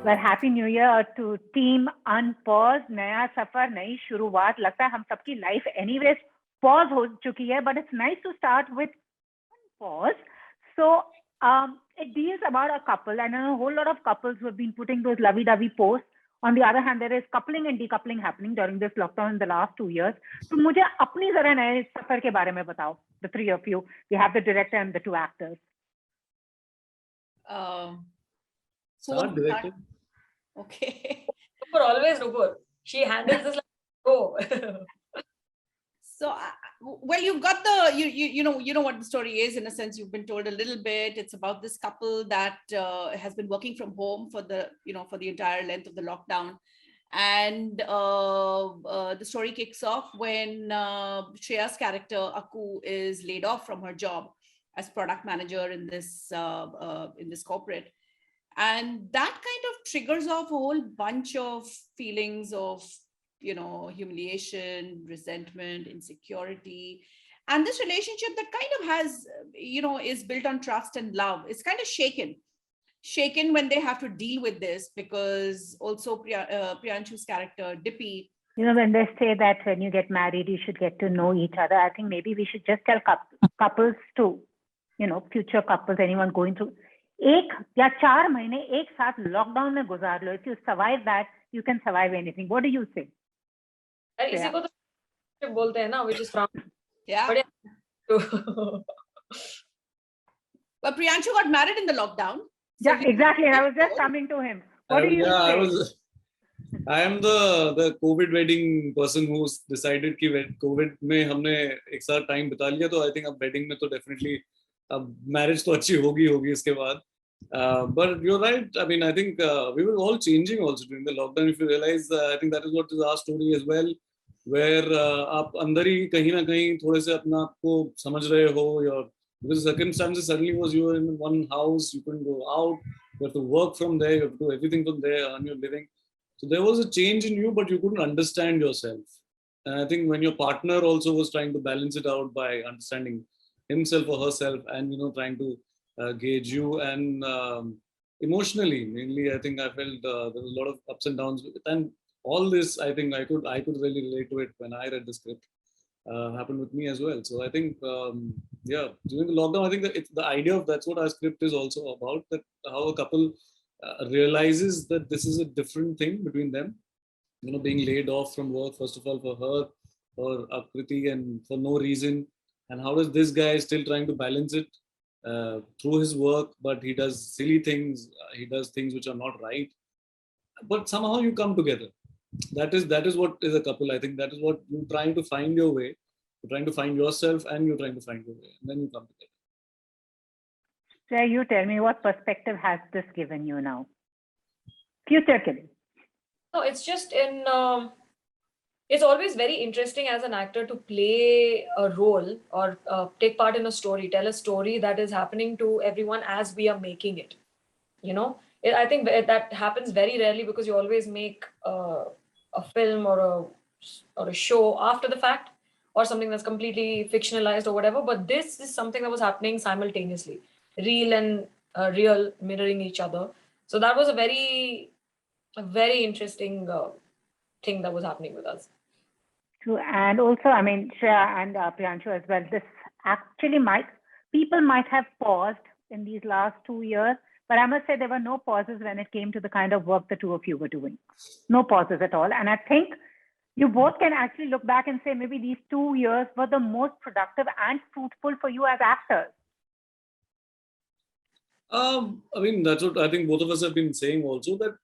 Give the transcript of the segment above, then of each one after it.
Well, Happy New Year to Team Unpaused. नया सफर, नई शुरुआत. लगता है हम सबकी life anyways pause हो चुकी है, but it's nice to start with Unpaused. So it deals about a couple, and a whole lot of couples who have been putting those lovey-dovey posts. On the other hand, there is coupling and decoupling happening during this lockdown in the last 2 years. So मुझे अपनी जरा नए सफर के बारे में बताओ. The three of you. We have the director and the two actors. Start directing. Okay. Nupur, always Nupur. She handles this like go. So, well, you've got the you know what the story is. In a sense, you've been told a little bit. It's about this couple that has been working from home for the entire length of the lockdown, and the story kicks off when Shreya's character Akku is laid off from her job as product manager in this corporate. And that kind of triggers off a whole bunch of feelings of, humiliation, resentment, insecurity. And this relationship that kind of has, is built on trust and love. It's kind of shaken when they have to deal with this, because also Priyanshu's character, Dippy. When they say that when you get married, you should get to know each other, I think maybe we should just tell couples to, future couples, anyone going through, 1 या 4 महीने एक साथ lockdown में गुजार लो. If you survive that, you can survive anything. What do you say? इसी को तो बोलते हैं ना, which is from. Yeah. But Priyanshu got married in the lockdown. So yeah, exactly. I was just coming to him. What do you say? I am the COVID wedding person who's decided कि COVID में हमने एक साथ time बिता लिया, तो I think अब wedding में तो definitely अब marriage तो अच्छी होगी इसके बाद. But you're right. I mean, I think we were all changing also during the lockdown. If you realize, I think that is what is our story as well, where आप अंदर ही कहीं ना कहीं थोड़े से अपना आपको समझ रहे हो, because circumstances suddenly was you were in one house, you couldn't go out, you have to work from there, you have to do everything from there, earn your living. So there was a change in you, but you couldn't understand yourself. And I think when your partner also was trying to balance it out by understanding himself or herself, and trying to gauge you, and emotionally mainly, I think I felt there was a lot of ups and downs, and all this I think I could really relate to it when I read the script. Happened with me as well. So I think during the lockdown, I think that it's the idea of that's what our script is also about, that how a couple realizes that this is a different thing between them, being laid off from work, first of all, for her, for Akriti, and for no reason. And how does this guy still trying to balance it through his work, but he does silly things, he does things which are not right, but somehow you come together. That is what is a couple. I think that is what you're trying to find your way, you're trying to find yourself, and you're trying to find your way, and then you come together. So you tell me, what perspective has this given you now? Future Kelly. No, it's just it's always very interesting as an actor to play a role or take part in a story, tell a story that is happening to everyone as we are making it. I think that happens very rarely, because you always make a film or a show after the fact, or something that's completely fictionalized or whatever. But this is something that was happening simultaneously, real and real mirroring each other. So that was a very interesting thing that was happening with us. True. And also, I mean, Shreya and Priyanshu as well, this actually people might have paused in these last 2 years, but I must say there were no pauses when it came to the kind of work the two of you were doing. No pauses at all. And I think you both can actually look back and say maybe these 2 years were the most productive and fruitful for you as actors. I mean, that's what I think both of us have been saying also, that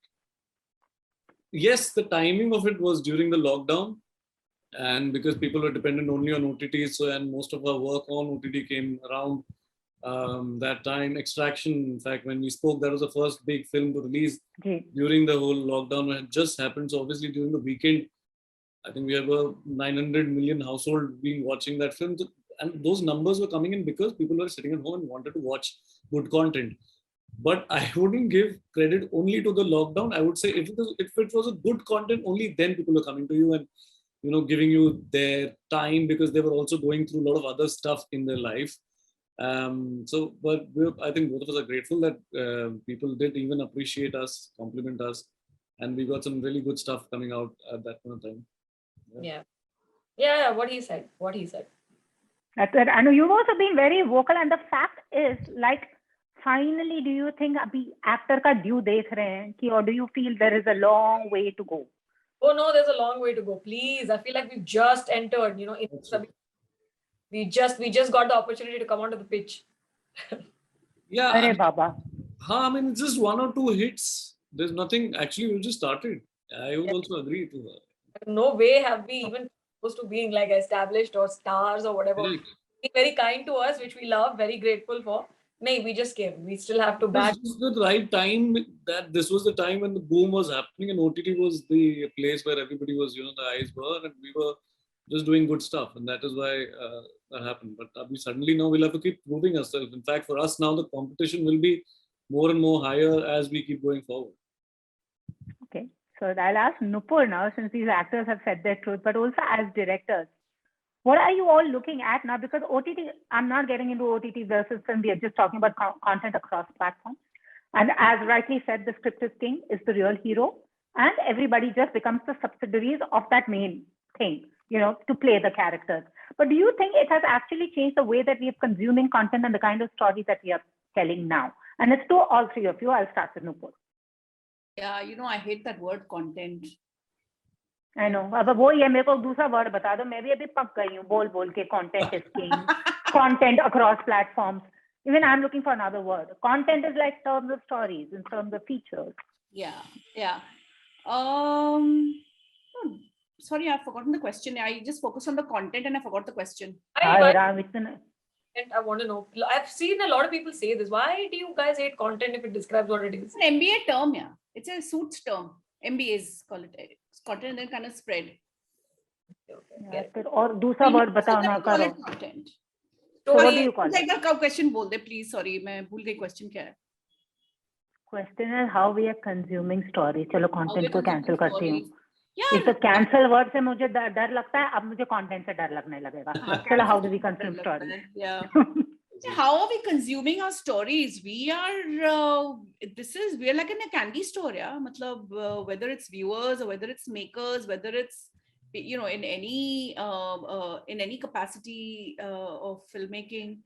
yes, the timing of it was during the lockdown, and because people were dependent only on OTT, and most of our work on OTT came around that time. Extraction, in fact, when we spoke, that was the first big film to release during the whole lockdown. It just happened. So obviously during the weekend, I think we have a 900 million household being watching that film. And those numbers were coming in because people were sitting at home and wanted to watch good content. But I wouldn't give credit only to the lockdown. I would say if it was a good content, only then people were coming to you and giving you their time, because they were also going through a lot of other stuff in their life. But I think both of us are grateful that people did even appreciate us, compliment us, and we got some really good stuff coming out at that point of time. Yeah, what he said. That's it. I know you've also been very vocal, and the fact is, like, finally, do you think abhi actor ka due dekh rahe hain ki, or do you feel there is a long way to go? Oh no, there's a long way to go. Please, I feel like we've just entered. We just got the opportunity to come onto the pitch. Yeah. Arey Baba. I mean, it's just 1 or 2 hits. There's nothing. Actually, we just started. I would also agree to that. No way have we even supposed to being like established or stars or whatever. Right. Being very kind to us, which we love, very grateful for. No, we just came. We still have to back. This was the right time. That this was the time when the boom was happening, and OTT was the place where everybody was, the eyes were, and we were just doing good stuff, and that is why that happened. But suddenly now we'll have to keep proving ourselves. In fact, for us now, the competition will be more and more higher as we keep going forward. Okay, so I'll ask Nupur now, since these actors have said their truth, but also as directors, what are you all looking at now? Because OTT, I'm not getting into OTT versus film. We are just talking about content across platforms. And as rightly said, the script is king, is the real hero, and everybody just becomes the subsidiaries of that main thing, to play the characters. But do you think it has actually changed the way that we are consuming content and the kind of stories that we are telling now? And it's to all three of you. I'll start with Nupur. Yeah, I hate that word content. I know. अब वो ये मेरे को दूसरा word बता दो. मैं भी अभी पक गई हूँ बोल के content is king, content across platforms. Even I'm looking for another word. Content is like terms of stories, in terms of features. Yeah. Sorry, I've forgotten the question. I just focused on the content and I forgot the question. I want to know. I've seen a lot of people say this. Why do you guys hate content if it describes what it is? It's an MBA term, yeah. It's a suits term. MBAs call it. It's content and then kind of spread. Okay. और दूसरा word बताओ ना करो. Content. So what do you call it? एक बार question बोल दे, please. Sorry, मैं भूल गई question क्या है. Question is how we are consuming stories. चलो content को cancel करती हूँ. Yeah. इस cancel word से मुझे डर लगता है. अब मुझे content से डर लगने लगेगा. चलो how do we consume stories? Yeah. How are we consuming our stories? We are like in a candy store, yeah. Matlab, whether it's viewers or whether it's makers, whether it's in any capacity of filmmaking,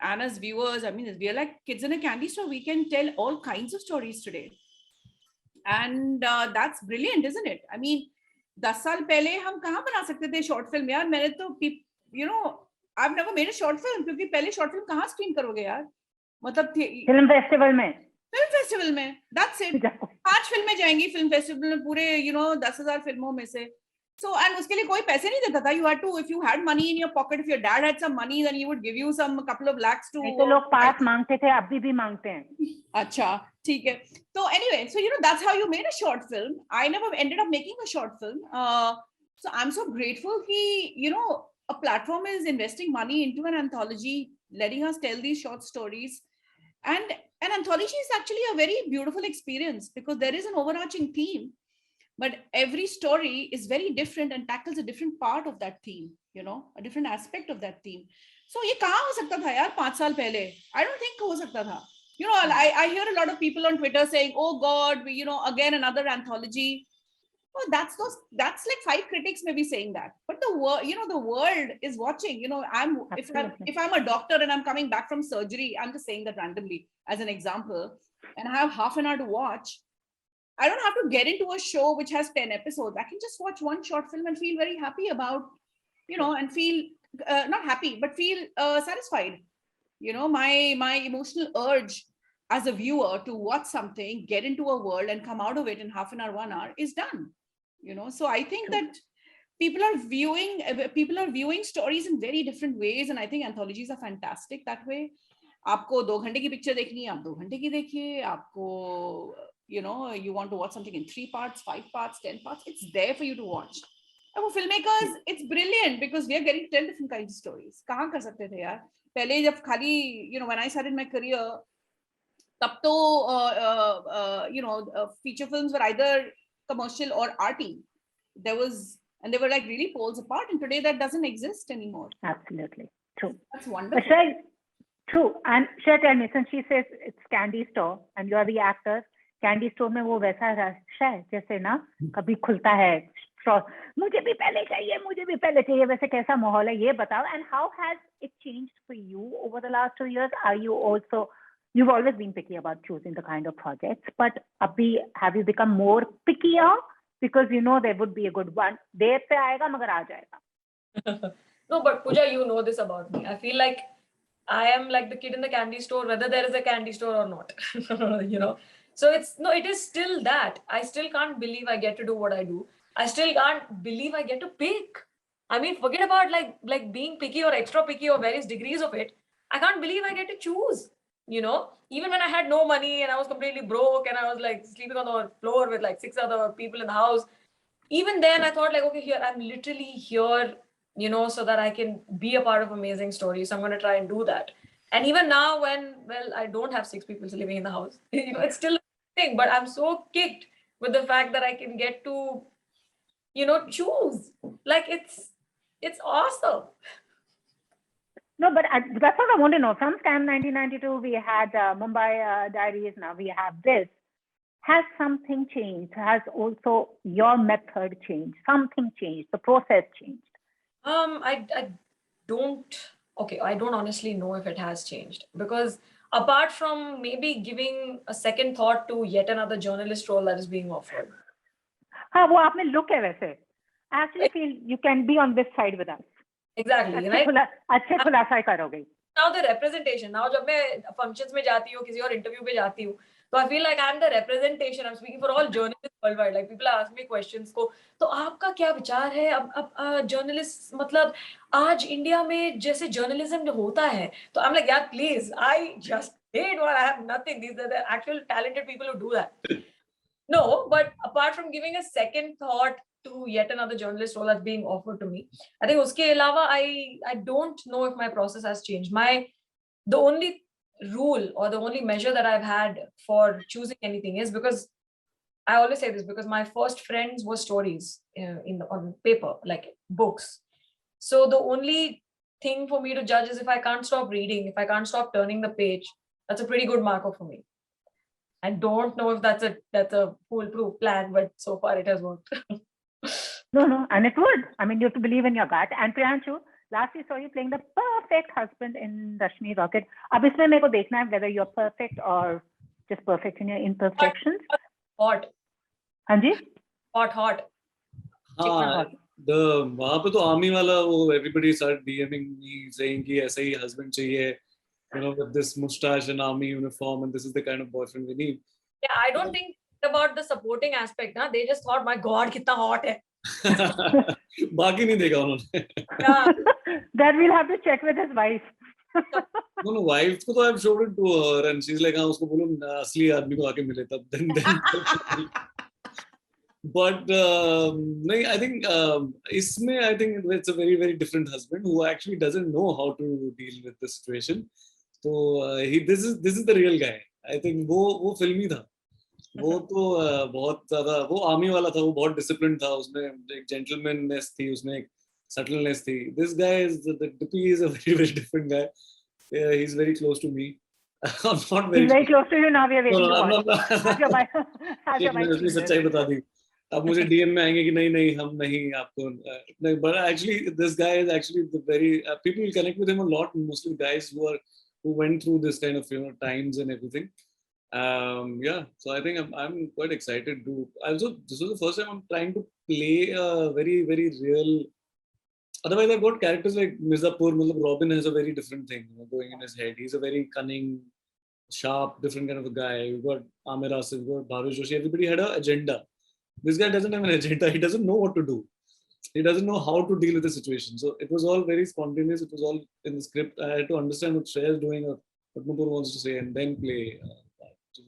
and as viewers, I mean, we are like kids in a candy store. We can tell all kinds of stories today, and that's brilliant, isn't it? I mean, 10 साल पहले हम कहाँ बना सकते थे short film यार? मैंने तो I've never made a short film क्योंकि पहले short film कहाँ screen करोगे यार? मतलब film festival में. That's it. 5 फिल्में जाएंगी film festival में पूरे 10,000 फिल्मों में से. So and उसके लिए कोई पैसे नहीं देता था. You had to, if you had money in your pocket, if your dad had some money, then he would give you some couple of lakhs to. नहीं तो लोग पास मांगते थे, अभी भी मांगते हैं. अच्छा, ठीक है. So anyway, so that's how you made a short film. I never ended up making a short film. So I'm so grateful कि a platform is investing money into an anthology, letting us tell these short stories. And an anthology is actually a very beautiful experience because there is an overarching theme, but every story is very different and tackles a different part of that theme, a different aspect of that theme. So ये कहाँ हो सकता था यार 5 साल पहले? I don't think हो सकता था. I hear a lot of people on Twitter saying, oh God, again another anthology. Oh, that's like 5 critics maybe saying that, but the world is watching. If I'm a doctor and I'm coming back from surgery, I'm just saying that randomly as an example, and I have half an hour to watch, I don't have to get into a show which has 10 episodes. I can just watch one short film and feel very happy about, and feel not happy, but feel satisfied. My emotional urge as a viewer to watch something, get into a world and come out of it in half an hour, 1 hour is done. So I think that people are viewing stories in very different ways, and I think anthologies are fantastic that way. आपको 2 घंटे की picture देखनी है, आप 2 घंटे की देखिए. आपको you want to watch something in 3 parts, 5 parts, 10 parts, it's there for you to watch. And for filmmakers, it's brilliant because we are getting 10 different kinds of stories. कहाँ कर सकते थे यार? पहले जब खाली when I started my career, तब तो feature films were either commercial or arty. They were like really poles apart, and today that doesn't exist anymore. Absolutely true. That's wonderful. But True. And Shreya, tell me, since she says it's candy store and you're the actors, candy store में वो वैसा rush है जैसे ना कभी खुलता है straw, मुझे भी पहले चाहिए वैसे कैसा माहौल है ये बताओ. And how has it changed for you over the last 2 years? Are you also, you've always been picky about choosing the kind of projects, but abhi have you become more pickier because you know there would be a good one, देर से आएगा मगर आ जाएगा. No, but Pooja, you know this about me. I feel like I am like the kid in the candy store, whether there is a candy store or not. You know, so it is still that. I still can't believe I get to do what I do. I still can't believe I get to pick. I mean, forget about like being picky or extra picky or various degrees of it. I can't believe I get to choose. You know, even when I had no money and I was completely broke and I was like sleeping on the floor with like 6 other people in the house, even then I thought like, okay, here I'm literally here, you know, so that I can be a part of amazing stories. So I'm going to try and do that. And even now when, well, I don't have 6 people living in the house, you know, it's still a thing, but I'm so kicked with the fact that I can get to, you know, choose. Like it's awesome. No, but that's what I want to know. From Scam 1992, we had Mumbai Diaries. Now we have this. Has something changed? Has also your method changed? Something changed? The process changed? I don't honestly know if it has changed, because apart from maybe giving a second thought to yet another journalist role that is being offered. हाँ वो आपने look है वैसे. I actually feel you can be on this side with us. Exactly. अच्छे खुलासा करोगे. Now the representation. Now जब मैं functions में जाती हूँ, किसी और interview पे जाती हूँ, so I feel like I'm the representation. I'm speaking for all journalists worldwide. Like people ask me questions को, तो आपका क्या विचार है? अब journalists मतलब आज इंडिया में जैसे journalism होता है, तो I'm like, yeah, please, I just did what I have nothing. These are the actual talented people who do that. No, but apart from giving a second thought to yet another journalist role that's being offered to me, I think uske alawa I don't know if my process has changed. The only rule or the only measure that I've had for choosing anything is because I always say this, because my first friends were stories on paper, like books. So the only thing for me to judge is if I can't stop reading, if I can't stop turning the page, that's a pretty good marker for me. I don't know if that's a foolproof plan, but so far it has worked. No, and it would. I mean, you have to believe in your gut. And Priyanshu, last we saw you playing the perfect husband in Rashmi Rocket. अब इसमें मेरे को देखना है whether you're perfect or just perfect in your imperfections. Hot. हाँ जी. Hot. हाँ. वहाँ पे तो आर्मी वाला वो everybody started DMing me saying कि ऐसा ही husband चाहिए, you know, with this mustache and army uniform, and this is the kind of boyfriend we need. Yeah, I don't think about the supporting aspect. Na? They just thought, my God, कितना hot है. बाकी नहीं देखा उन्होंने. Yeah. That we'll have to check with his wife. No, wife को तो I've showed it to her, and she's like, हाँ उसको बोलो असली आदमी को आके मिले तब then. But no, I think I think it's a very, very different husband who actually doesn't know how to deal with the situation. So this is the real guy. I think वो फिल्मी था. वो तो बहुत ज़्यादा वो army वाला था. वो बहुत डिसिप्लिन था. उसमें एक जेंटलमैननेस थी. उसमें एक subtleness थी. This guy is the Dippy is a very, very different guy. Yeah, he's very close to me. I'm not very. He's very close to you now. We are waiting to No, watch. Have your wife. सच्चाई बता दी. अब मुझे DM में आएंगे कि नहीं हम नहीं आपको नहीं. But actually this guy is actually the very people will connect with him a lot, mostly guys who went through this kind of, you know, times and everything. Yeah, so I think I'm quite excited to also. This was the first time I'm trying to play a very, very real. Otherwise I've got characters like Mirzapur. Robin has a very different thing, you know, going in his head. He's a very cunning, sharp, different kind of a guy. We've got Amir Asif, we've got Bhavesh Joshi. Everybody had an agenda. This guy doesn't have an agenda. He doesn't know what to do. He doesn't know how to deal with the situation. So it was all very spontaneous. It was all in the script. I had to understand what Shreya is doing or what Nupur wants to say and then play.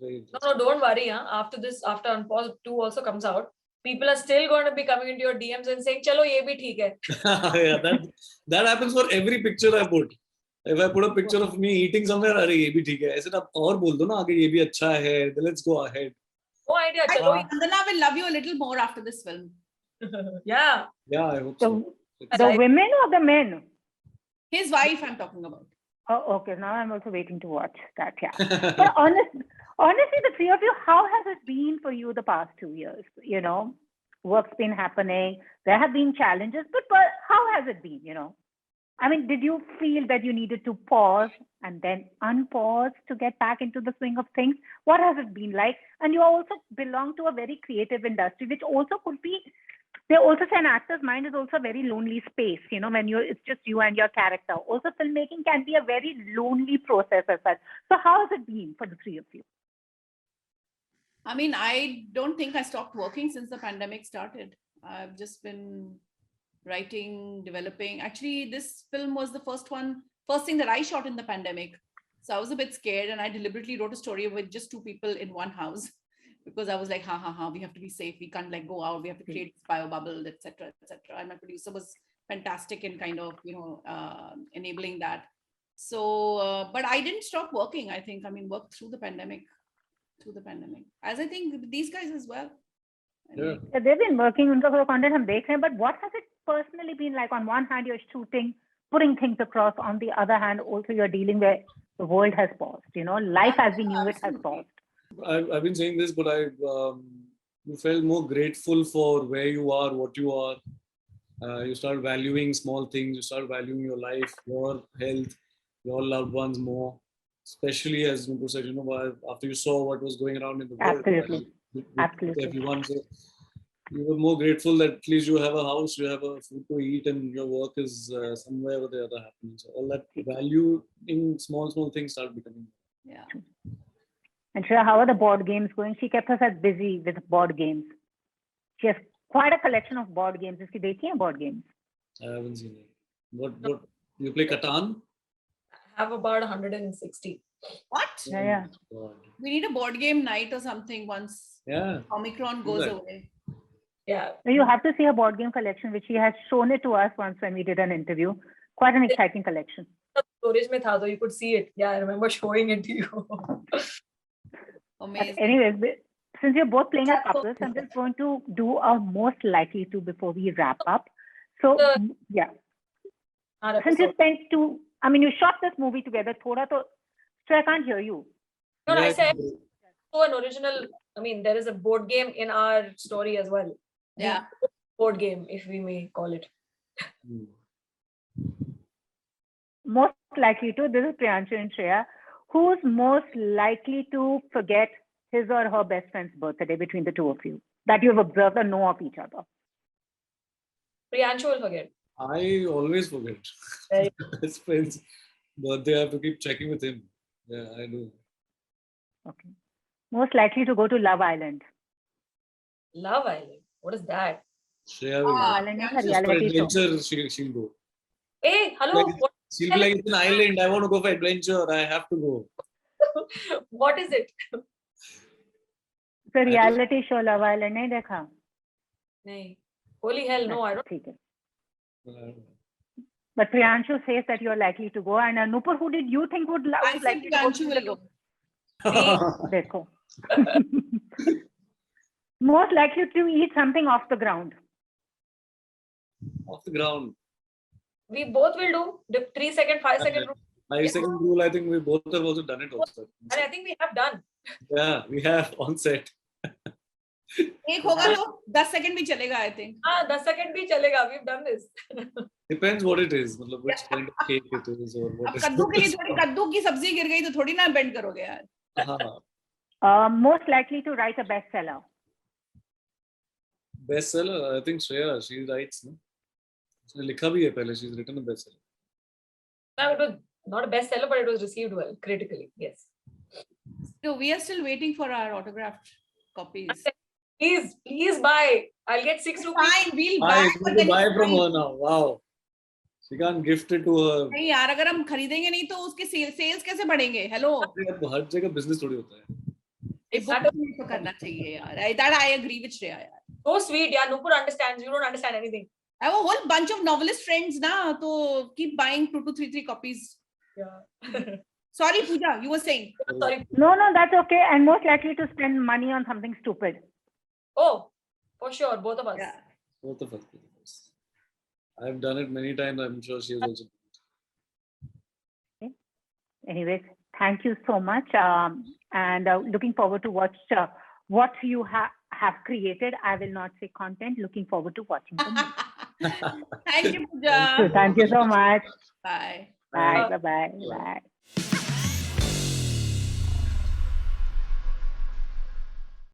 No, don't worry. Huh? After this, after Unpaused 2 also comes out, people are still going to be coming into your DMs and saying, "Chalo, ye bhi theek hai." Yeah, that happens for every picture I put. If I put a picture of me eating somewhere, अरे ये भी ठीक है. ऐसे आप और बोल दो ना आगे ये भी अच्छा है. Let's go ahead. No idea. I think Vandana will love you a little more after this film. Yeah. Yeah, I hope so. The women or the men? His wife, I'm talking about. Oh, okay. Now I'm also waiting to watch that. Yeah. But honestly, the three of you, how has it been for you the past 2 years? You know, work's been happening. There have been challenges, but how has it been? You know, I mean, did you feel that you needed to pause and then unpause to get back into the swing of things? What has it been like? And you also belong to a very creative industry, which also could be. They also say an actor's mind is also a very lonely space, you know, when it's just you and your character. Also, filmmaking can be a very lonely process as such. So how has it been for the three of you? I mean, I don't think I stopped working since the pandemic started. I've just been writing, developing. Actually, this film was the first thing that I shot in the pandemic. So I was a bit scared, and I deliberately wrote a story with just two people in one house. Because I was like, we have to be safe. We can't like go out. We have to create this bio bubble, etc., etc. And my producer was fantastic in kind of, enabling that. So, but I didn't stop working. I think, worked through the pandemic, as I think these guys as well. Yeah. They've been working on the content हम देख रहे हैं, but what has it personally been like? On one hand, you're shooting, putting things across. On the other hand, also you're dealing where the world has paused. You know, life as we knew it has paused. I've been saying this, but you felt more grateful for where you are, what you are. You start valuing small things. You start valuing your life, your health, your loved ones more. Especially as Nupur said, after you saw what was going around in the world. Absolutely. With Absolutely. everyone, so you were more grateful that at least you have a house, you have a food to eat, and your work is somewhere or the other happening. So all that value in small things start becoming. Yeah. And Shreya, how are the board games going? She kept us as busy with board games. She has quite a collection of board games. Has she seen board games? I haven't seen it. What you play Catan? I have about 160. What? Yeah. God. We need a board game night or something once Omicron goes away. Yeah. You have to see her board game collection, which she has shown it to us once when we did an interview. Quite an exciting collection. Storage mein tha, so you could see it. Yeah, I remember showing it to you. Amazing. Anyways, since you're both playing as couples, I'm just going to do our most likely to before we wrap up. So, yeah. Since you spent you shot this movie together, so I can't hear you. No, I said, so an original, there is a board game in our story as well. Yeah. Board game, if we may call it. Most likely to, this is Priyanshu and Shreya. Who's most likely to forget his or her best friend's birthday between the two of you that you have observed or know of each other? Priyanshu will forget. I always forget. His friend's birthday, I have to keep checking with him. Yeah, I do. Okay. Most likely to go to Love Island. Love Island? What is that? Shreya will go. She'll go. Hey, hello. She'll be like, it's an island. I want to go for adventure. I have to go. What is it? The reality show Love Island, nahi dekha? Nahi. Holy hell, no, I don't. But Priyanshu says that you're likely to go. And Nupur, who did you think would likely to go? Dekho. Most likely to eat something off the ground. Off the ground. We both will do 3 second, 5 second rule. 5 second rule, I think we both have also done it also. And I think we have done. Yeah, we have on set. एक होगा तो 10 second भी चलेगा I think. 10 second भी चलेगा. We've done this. Depends what it is, मतलब which kind of cake it is or what. अब कद्दू के लिए थोड़ी कद्दू की सब्जी गिर गई तो थोड़ी ना बेंड करोगे यार. Most likely to write a bestseller. Bestseller, I think Shreya, she writes, no? उसने लिखा भी है पहले. She's written a bestseller. No, it was not a bestseller, but it was received well critically. Yes. So we are still waiting for our autographed copies. Please buy. I'll get 6 rupees. Fine, we'll buy. But buy from her now. Wow. She can't gift it to her. नहीं यार, अगर हम खरीदेंगे नहीं तो उसके sales कैसे बढ़ेंगे? Hello. हर जगह business थोड़ी होता है. तो करना चाहिए यार. That I agree with Shreya यार. So sweet, yeah. Nupur understands. You don't understand anything. I have a whole bunch of novelist friends now, so keep buying 2 to 3 copies. Yeah. Sorry, Pooja, you were saying. Sorry. No, that's okay. And most likely to spend money on something stupid. Oh, for sure, both of us. Yeah. Both of us. I've done it many times. I'm sure she has also. Okay. Anyways, thank you so much. And looking forward to watch what you have created. I will not say content. Looking forward to watching the movie. Thank you, Pooja. Thank you so much. Bye. Bye. Bye. Bye. Bye.